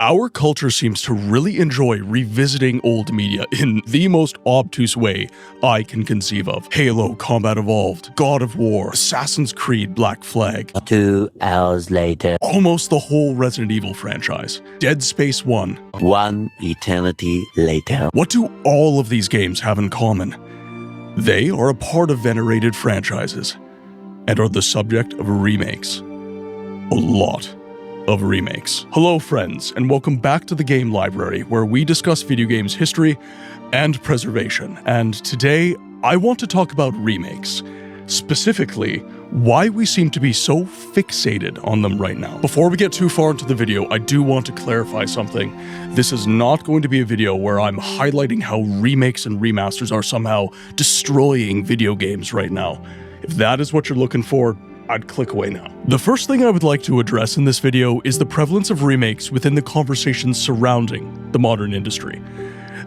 Our culture seems to really enjoy revisiting old media in the most obtuse way I can conceive of. Halo Combat Evolved, God of War, Assassin's Creed Black Flag. 2 hours later. Almost the whole Resident Evil franchise. Dead Space 1. 1 eternity later. What do all of these games have in common? They are a part of venerated franchises and are the subject of remakes. A lot of remakes. Hello friends, and welcome back to the Game Library, where we discuss video games history and preservation. And today, I want to talk about remakes. Specifically, why we seem to be so fixated on them right now. Before we get too far into the video, I do want to clarify something. This is not going to be a video where I'm highlighting how remakes and remasters are somehow destroying video games right now. If that is what you're looking for, I'd click away now. The first thing I would like to address in this video is the prevalence of remakes within the conversation surrounding the modern industry.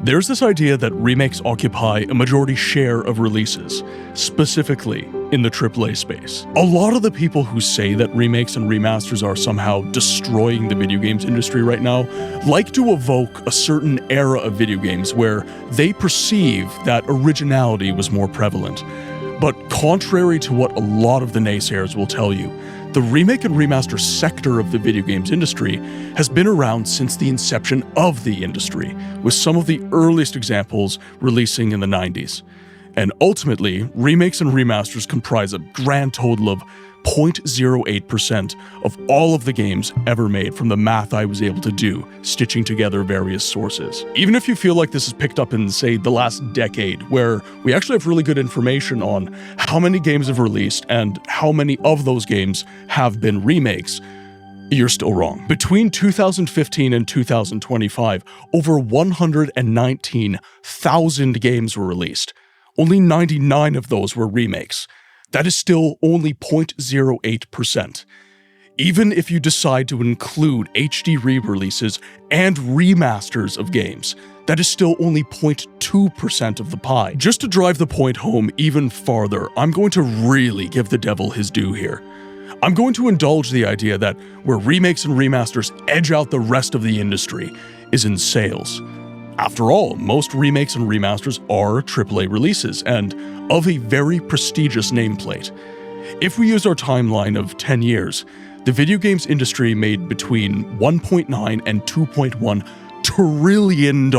There's this idea that remakes occupy a majority share of releases, specifically in the AAA space. A lot of the people who say that remakes and remasters are somehow destroying the video games industry right now like to evoke a certain era of video games where they perceive that originality was more prevalent. But contrary to what a lot of the naysayers will tell you, the remake and remaster sector of the video games industry has been around since the inception of the industry, with some of the earliest examples releasing in the 90s. And ultimately, remakes and remasters comprise a grand total of 0.08% of all of the games ever made from the math I was able to do, stitching together various sources. Even if you feel like this is picked up in, say, the last decade, where we actually have really good information on how many games have released and how many of those games have been remakes, you're still wrong. Between 2015 and 2025, over 119,000 games were released. Only 99 of those were remakes. That is still only 0.08%. Even if you decide to include HD re-releases and remasters of games, that is still only 0.2% of the pie. Just to drive the point home even farther, I'm going to really give the devil his due here. I'm going to indulge the idea that where remakes and remasters edge out the rest of the industry is in sales. After all, most remakes and remasters are AAA releases, and of a very prestigious nameplate. If we use our timeline of 10 years, the video games industry made between $1.9 and $2.1 trillion,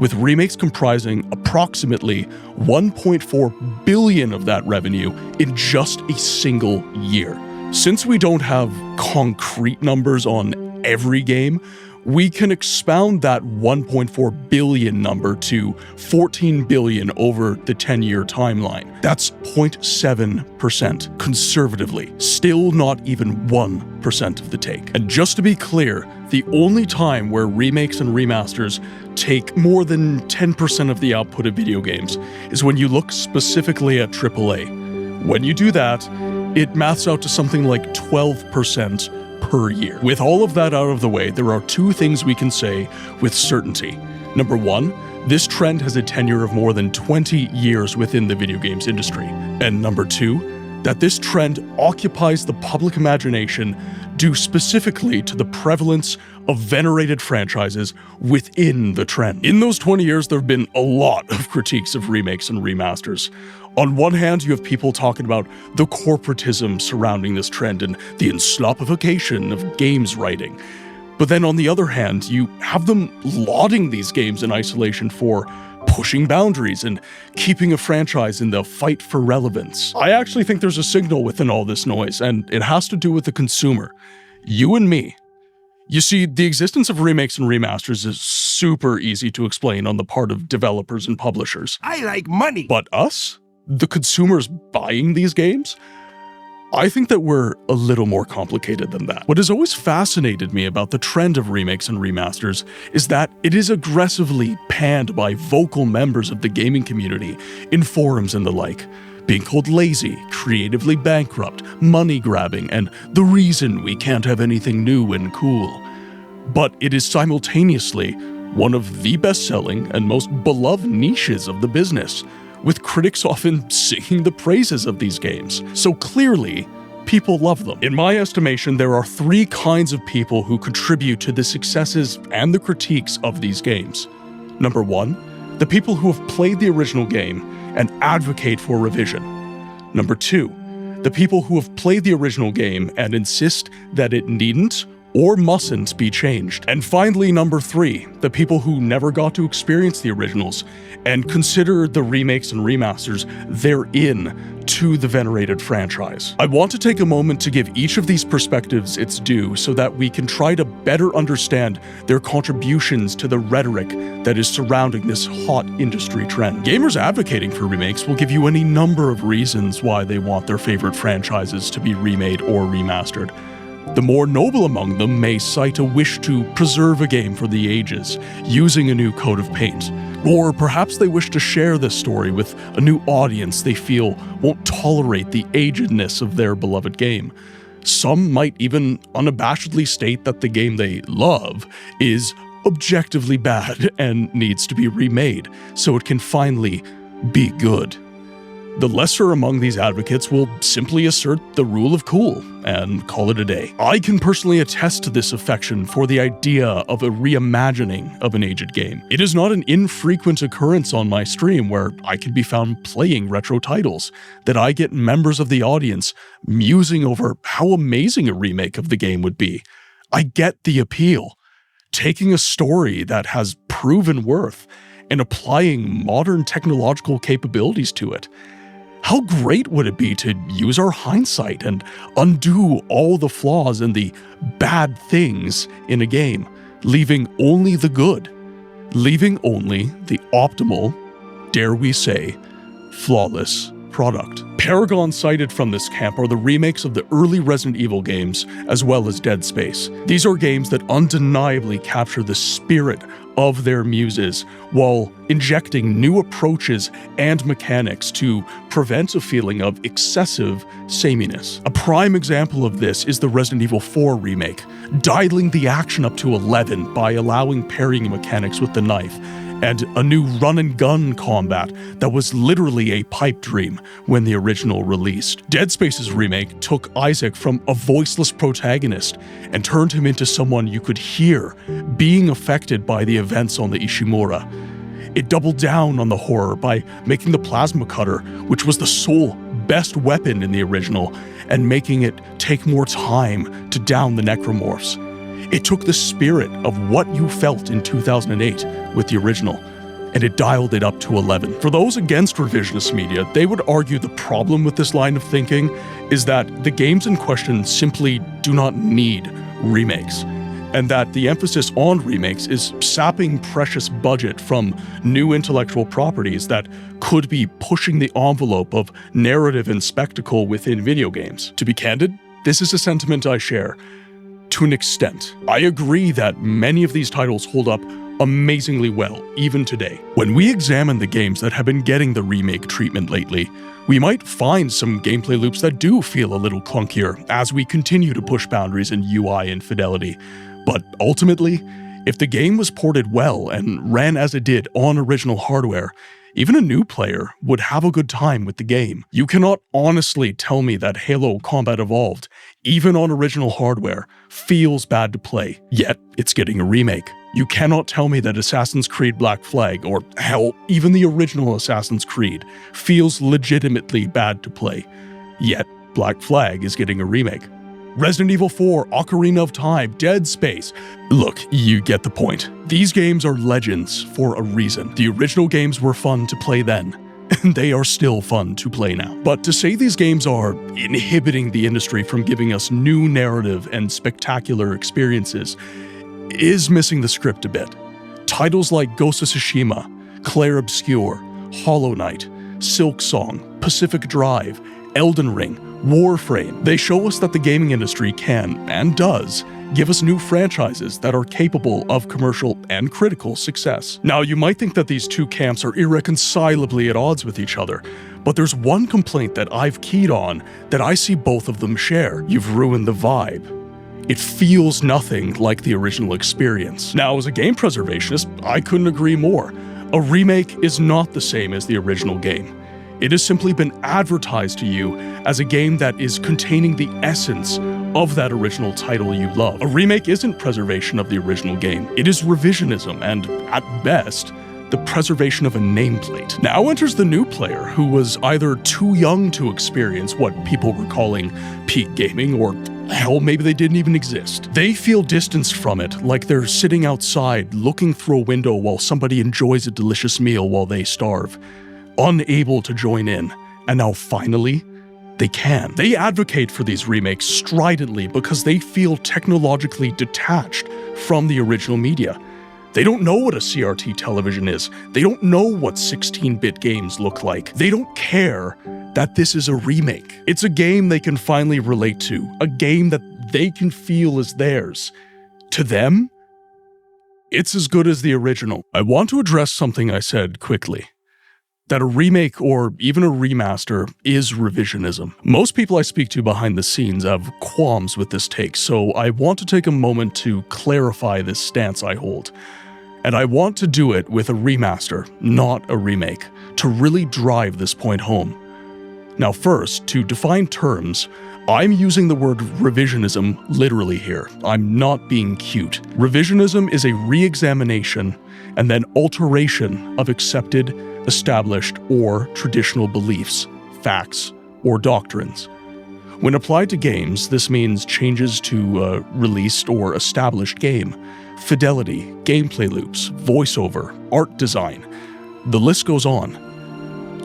with remakes comprising approximately $1.4 billion of that revenue in just a single year. Since we don't have concrete numbers on every game, we can expound that 1.4 billion number to 14 billion over the 10-year timeline. That's 0.7%, conservatively, still not even 1% of the take. And just to be clear, the only time where remakes and remasters take more than 10% of the output of video games is when you look specifically at AAA. When you do that, it maths out to something like 12% per year. With all of that out of the way, there are two things we can say with certainty. Number one, this trend has a tenure of more than 20 years within the video games industry. And number two, that this trend occupies the public imagination due specifically to the prevalence of venerated franchises within the trend. In those 20 years, there have been a lot of critiques of remakes and remasters. On one hand, you have people talking about the corporatism surrounding this trend and the enslopification of games writing. But then on the other hand, you have them lauding these games in isolation for pushing boundaries and keeping a franchise in the fight for relevance. I actually think there's a signal within all this noise, and it has to do with the consumer. You and me. You see, the existence of remakes and remasters is super easy to explain on the part of developers and publishers. I like money. But us? The consumers buying these games? I think that we're a little more complicated than that. What has always fascinated me about the trend of remakes and remasters is that it is aggressively panned by vocal members of the gaming community in forums and the like, being called lazy, creatively bankrupt, money-grabbing, and the reason we can't have anything new and cool. But it is simultaneously one of the best-selling and most beloved niches of the business, with critics often singing the praises of these games. So clearly, people love them. In my estimation, there are 3 kinds of people who contribute to the successes and the critiques of these games. Number 1, the people who have played the original game and advocate for revision. Number 2, the people who have played the original game and insist that it needn't or mustn't be changed. And finally, number 3, the people who never got to experience the originals and consider the remakes and remasters therein to the venerated franchise. I want to take a moment to give each of these perspectives its due so that we can try to better understand their contributions to the rhetoric that is surrounding this hot industry trend. Gamers advocating for remakes will give you any number of reasons why they want their favorite franchises to be remade or remastered. The more noble among them may cite a wish to preserve a game for the ages, using a new coat of paint. Or perhaps they wish to share this story with a new audience they feel won't tolerate the agedness of their beloved game. Some might even unabashedly state that the game they love is objectively bad and needs to be remade so it can finally be good. The lesser among these advocates will simply assert the rule of cool and call it a day. I can personally attest to this affection for the idea of a reimagining of an aged game. It is not an infrequent occurrence on my stream where I can be found playing retro titles, that I get members of the audience musing over how amazing a remake of the game would be. I get the appeal. Taking a story that has proven worth and applying modern technological capabilities to it. How great would it be to use our hindsight and undo all the flaws and the bad things in a game, leaving only the good, leaving only the optimal, dare we say, flawless product. Paragon cited from this camp are the remakes of the early Resident Evil games, as well as Dead Space. These are games that undeniably capture the spirit of their muses, while injecting new approaches and mechanics to prevent a feeling of excessive sameness. A prime example of this is the Resident Evil 4 remake, dialing the action up to 11 by allowing parrying mechanics with the knife, and a new run-and-gun combat that was literally a pipe dream when the original released. Dead Space's remake took Isaac from a voiceless protagonist and turned him into someone you could hear being affected by the events on the Ishimura. It doubled down on the horror by making the plasma cutter, which was the sole best weapon in the original, and making it take more time to down the necromorphs. It took the spirit of what you felt in 2008 with the original, and it dialed it up to 11. For those against revisionist media, they would argue the problem with this line of thinking is that the games in question simply do not need remakes, and that the emphasis on remakes is sapping precious budget from new intellectual properties that could be pushing the envelope of narrative and spectacle within video games. To be candid, this is a sentiment I share. To an extent, I agree that many of these titles hold up amazingly well, even today. When we examine the games that have been getting the remake treatment lately, we might find some gameplay loops that do feel a little clunkier as we continue to push boundaries in UI and fidelity. But ultimately, if the game was ported well and ran as it did on original hardware, even a new player would have a good time with the game. You cannot honestly tell me that Halo Combat Evolved, even on original hardware, feels bad to play, yet it's getting a remake. You cannot tell me that Assassin's Creed Black Flag, or hell, even the original Assassin's Creed, feels legitimately bad to play, yet Black Flag is getting a remake. Resident Evil 4, Ocarina of Time, Dead Space. Look, you get the point. These games are legends for a reason. The original games were fun to play then, and they are still fun to play now. But to say these games are inhibiting the industry from giving us new narrative and spectacular experiences is missing the script a bit. Titles like Ghost of Tsushima, Clair Obscur, Hollow Knight, Silksong, Pacific Drive, Elden Ring, Warframe, they show us that the gaming industry can, and does, give us new franchises that are capable of commercial and critical success. Now, you might think that these two camps are irreconcilably at odds with each other, but there's one complaint that I've keyed on that I see both of them share. You've ruined the vibe. It feels nothing like the original experience. Now, as a game preservationist, I couldn't agree more. A remake is not the same as the original game. It has simply been advertised to you as a game that is containing the essence of that original title you love. A remake isn't preservation of the original game. It is revisionism and, at best, the preservation of a nameplate. Now enters the new player who was either too young to experience what people were calling peak gaming, or hell, maybe they didn't even exist. They feel distanced from it, like they're sitting outside looking through a window while somebody enjoys a delicious meal while they starve, unable to join in, and now finally, they can. They advocate for these remakes stridently because they feel technologically detached from the original media. They don't know what a CRT television is. They don't know what 16-bit games look like. They don't care that this is a remake. It's a game they can finally relate to, a game that they can feel is theirs. To them, it's as good as the original. I want to address something I said quickly. That a remake or even a remaster is revisionism. Most people I speak to behind the scenes have qualms with this take, so I want to take a moment to clarify this stance I hold. And I want to do it with a remaster, not a remake, to really drive this point home. Now first, to define terms, I'm using the word revisionism literally here. I'm not being cute. Revisionism is a re-examination and then alteration of accepted, established, or traditional beliefs, facts, or doctrines. When applied to games, this means changes to a released or established game, fidelity, gameplay loops, voiceover, art design. The list goes on.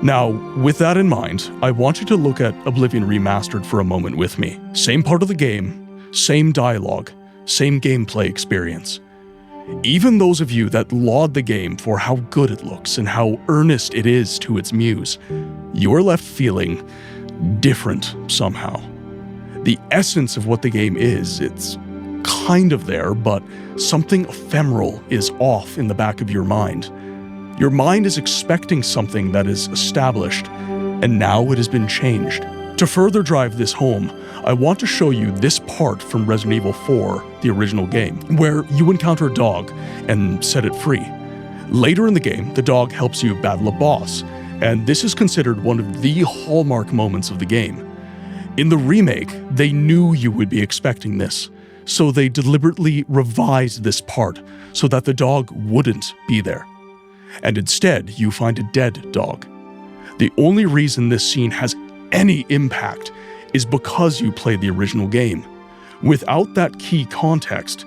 Now, with that in mind, I want you to look at Oblivion Remastered for a moment with me. Same part of the game, same dialogue, same gameplay experience. Even those of you that laud the game for how good it looks and how earnest it is to its muse, you are left feeling different somehow. The essence of what the game is, it's kind of there, but something ephemeral is off in the back of your mind. Your mind is expecting something that is established, and now it has been changed. To further drive this home, I want to show you this part from Resident Evil 4, the original game, where you encounter a dog and set it free. Later in the game, the dog helps you battle a boss, and this is considered one of the hallmark moments of the game. In the remake, they knew you would be expecting this, so they deliberately revised this part so that the dog wouldn't be there. And instead, you find a dead dog. The only reason this scene has any impact is because you played the original game. Without that key context,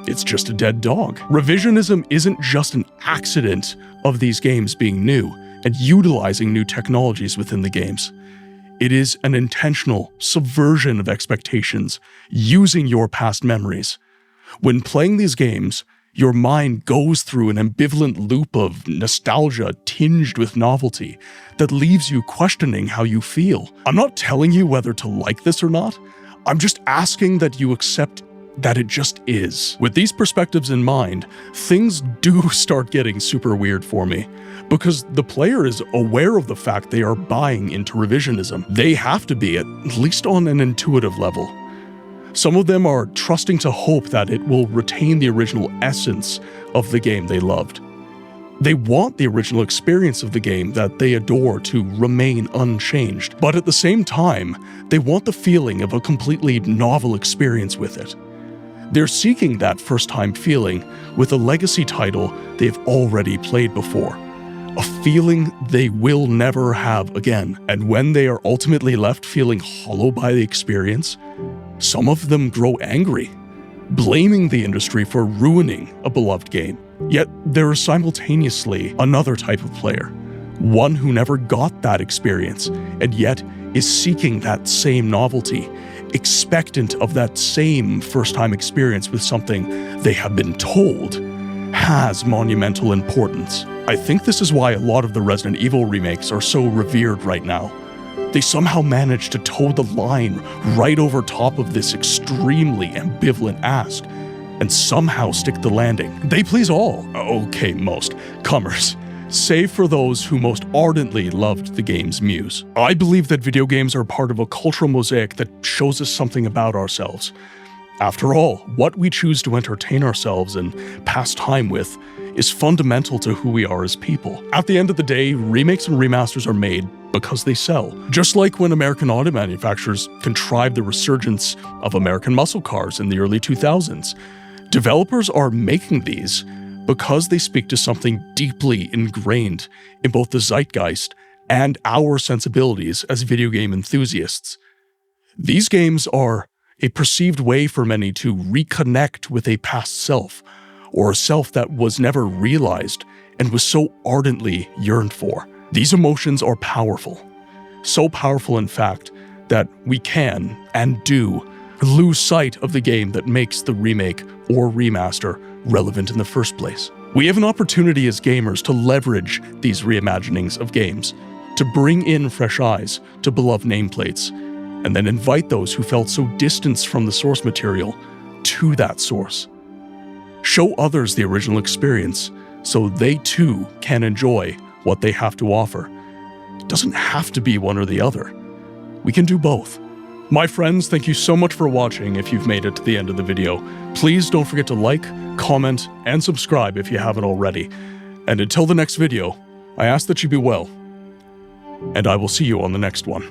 it's just a dead dog. Revisionism isn't just an accident of these games being new and utilizing new technologies within the games. It is an intentional subversion of expectations using your past memories. When playing these games, your mind goes through an ambivalent loop of nostalgia tinged with novelty that leaves you questioning how you feel. I'm not telling you whether to like this or not. I'm just asking that you accept that it just is. With these perspectives in mind, things do start getting super weird for me, because the player is aware of the fact they are buying into revisionism. They have to be, at least on an intuitive level. Some of them are trusting to hope that it will retain the original essence of the game they loved. They want the original experience of the game that they adore to remain unchanged, but at the same time, they want the feeling of a completely novel experience with it. They're seeking that first-time feeling with a legacy title they've already played before, a feeling they will never have again. And when they are ultimately left feeling hollow by the experience, some of them grow angry, blaming the industry for ruining a beloved game. Yet there is simultaneously another type of player, one who never got that experience and yet is seeking that same novelty, expectant of that same first-time experience with something they have been told has monumental importance. I think this is why a lot of the Resident Evil remakes are so revered right now. They somehow managed to toe the line right over top of this extremely ambivalent ask, and somehow stick the landing. They please all, okay, most, comers, save for those who most ardently loved the game's muse. I believe that video games are part of a cultural mosaic that shows us something about ourselves. After all, what we choose to entertain ourselves and pass time with is fundamental to who we are as people. At the end of the day, remakes and remasters are made because they sell. Just like when American auto manufacturers contrived the resurgence of American muscle cars in the early 2000s, developers are making these because they speak to something deeply ingrained in both the zeitgeist and our sensibilities as video game enthusiasts. These games are a perceived way for many to reconnect with a past self, or a self that was never realized and was so ardently yearned for. These emotions are powerful. So powerful, in fact, that we can, and do, lose sight of the game that makes the remake or remaster relevant in the first place. We have an opportunity as gamers to leverage these reimaginings of games, to bring in fresh eyes to beloved nameplates, and then invite those who felt so distanced from the source material to that source. Show others the original experience so they too can enjoy what they have to offer. It doesn't have to be one or the other. We can do both. My friends, thank you so much for watching if you've made it to the end of the video. Please don't forget to like, comment, and subscribe if you haven't already. And until the next video, I ask that you be well, and I will see you on the next one.